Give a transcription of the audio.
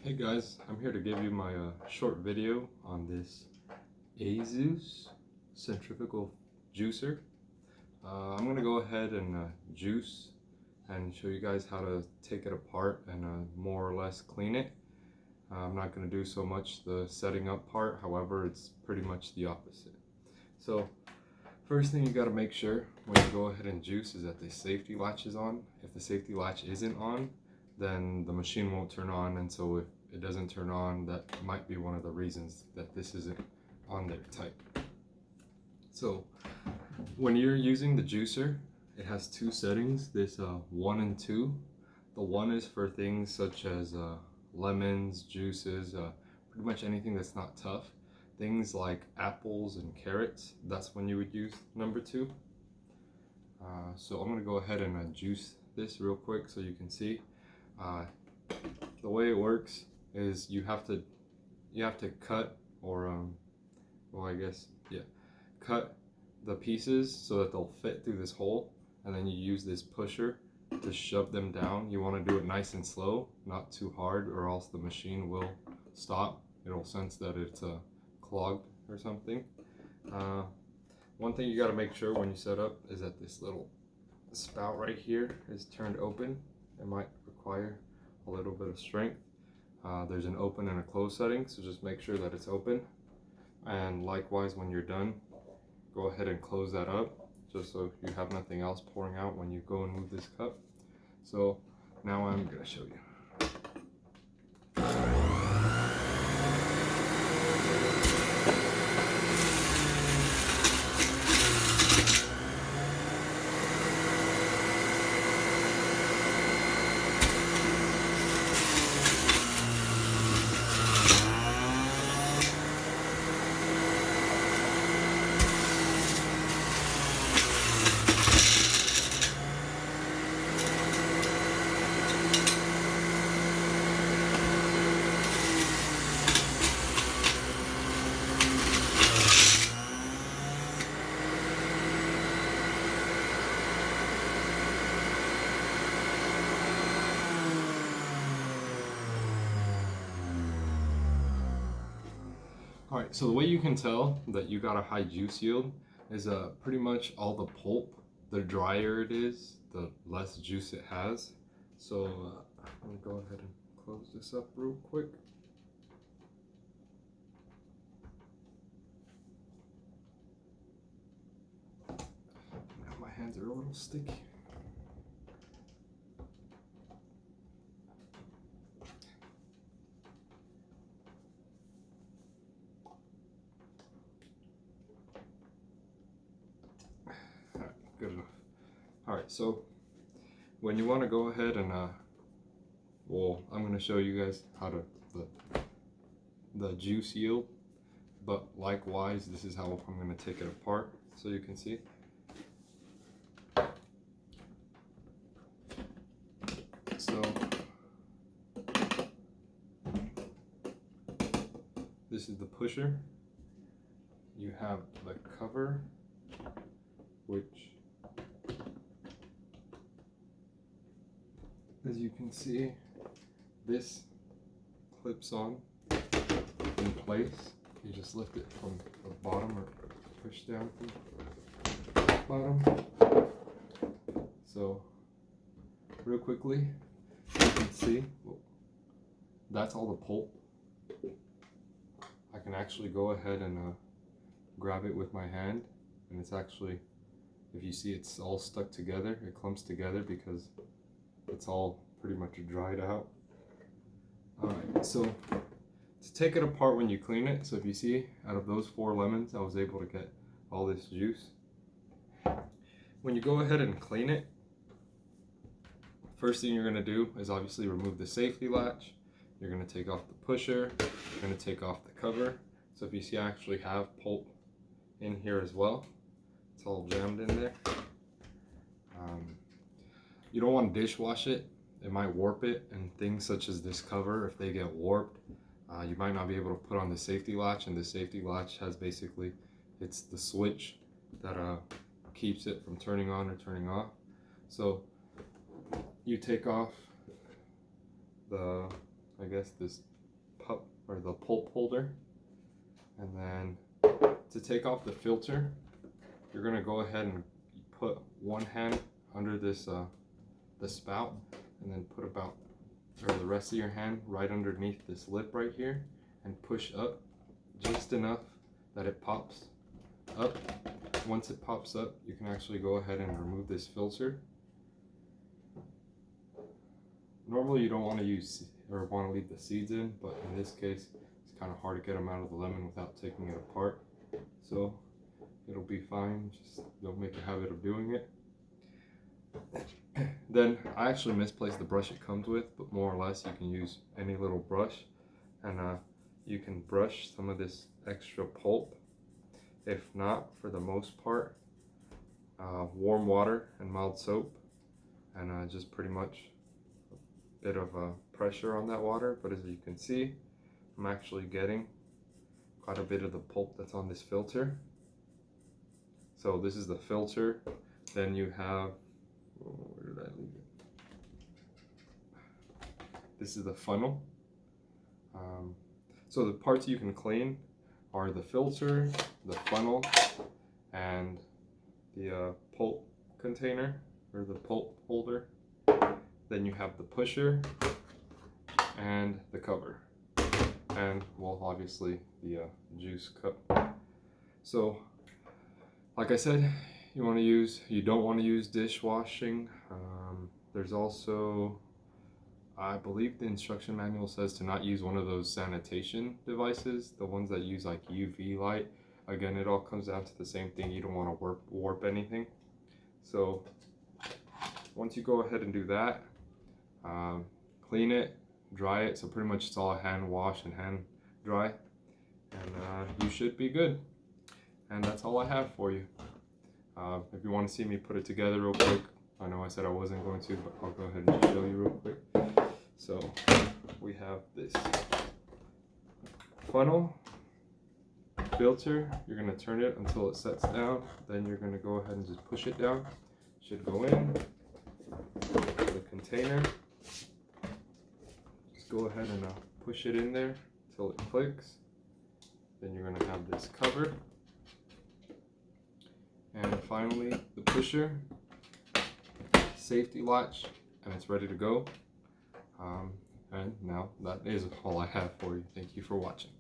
Hey guys, I'm here to give you my short video on this Azeus Centrifugal Juicer. I'm going to go ahead and juice and show you guys how to take it apart and more or less clean it. I'm not going to do so much the setting up part, however it's pretty much the opposite. So first thing you got to make sure when you go ahead and juice is that the safety latch is on. If the safety latch isn't on, then the machine won't turn on, and so if it doesn't turn on, that might be one of the reasons that this isn't on there tight. So when you're using the juicer, it has two settings, this 1 and 2. The 1 is for things such as lemons, juices, pretty much anything that's not tough. Things like apples and carrots, that's when you would use number 2. So I'm going to go ahead and juice this real quick so you can see. The way it works is you have to cut, or cut the pieces so that they'll fit through this hole, and then you use this pusher to shove them down. You want to do it nice and slow, not too hard, or else the machine will stop. It'll sense that it's clogged or something. One thing you got to make sure when you set up is that this little spout right here is turned open. It might require a little bit of strength. There's an open and a close setting, so just make sure that it's open. And likewise, when you're done, go ahead and close that up, just so you have nothing else pouring out when you go and move this cup. So now I'm going to show you. Alright, so the way you can tell that you got a high juice yield is pretty much all the pulp. The drier it is, the less juice it has. So I'm going to go ahead and close this up real quick. Now my hands are a little sticky. Good enough. Alright, so when you want to go ahead and I'm going to show you guys how to the juice yield, but likewise this is how I'm going to take it apart so you can see. So this is the pusher. You have the cover, which, as you can see, this clips on in place. You just lift it from the bottom or push down from the bottom. So real quickly, you can see that's all the pulp. I can actually go ahead and grab it with my hand, and it's actually, if you see, it's all stuck together. It clumps together because it's all pretty much dried out. Alright, so to take it apart when you clean it, so if you see, out of those 4 lemons, I was able to get all this juice. When you go ahead and clean it, first thing you're going to do is obviously remove the safety latch. You're going to take off the pusher. You're going to take off the cover. So if you see, I actually have pulp in here as well. It's all jammed in there. You don't want to dishwash it. It might warp it, and things such as this cover, if they get warped, you might not be able to put on the safety latch, and the safety latch has basically, it's the switch that keeps it from turning on or turning off. So you take off the, I guess, this cup or the pulp holder. And then to take off the filter, you're gonna go ahead and put one hand under this the spout, and then put the rest of your hand right underneath this lip right here, and push up just enough that it pops up. Once it pops up, you can actually go ahead and remove this filter. Normally you don't want to use or want to leave the seeds in, but in this case it's kind of hard to get them out of the lemon without taking it apart. So it'll be fine, just don't make a habit of doing it. Then I actually misplaced the brush it comes with, but more or less you can use any little brush, and you can brush some of this extra pulp. If not, for the most part, warm water and mild soap, and just pretty much a bit of pressure on that water. But as you can see, I'm actually getting quite a bit of the pulp that's on this filter. So this is the filter. Then you have, where did I leave it? This is the funnel. So the parts you can clean are the filter, the funnel, and the pulp container or the pulp holder. Then you have the pusher and the cover, and well, obviously the juice cup. So like I said, you don't want to use dishwashing. There's also, I believe the instruction manual says to not use one of those sanitation devices, the ones that use like UV light. Again, it all comes down to the same thing. You don't want to warp anything. So once you go ahead and do that, clean it, dry it. So pretty much it's all hand wash and hand dry, and you should be good. And that's all I have for you. If you want to see me put it together real quick, I know I said I wasn't going to, but I'll go ahead and just show you real quick. So we have this funnel, filter. You're going to turn it until it sets down. Then you're going to go ahead and just push it down. Should go in the container. Just go ahead and push it in there until it clicks. Then you're going to have this cover. And finally, the pusher, safety latch, and it's ready to go. And now that is all I have for you. Thank you for watching.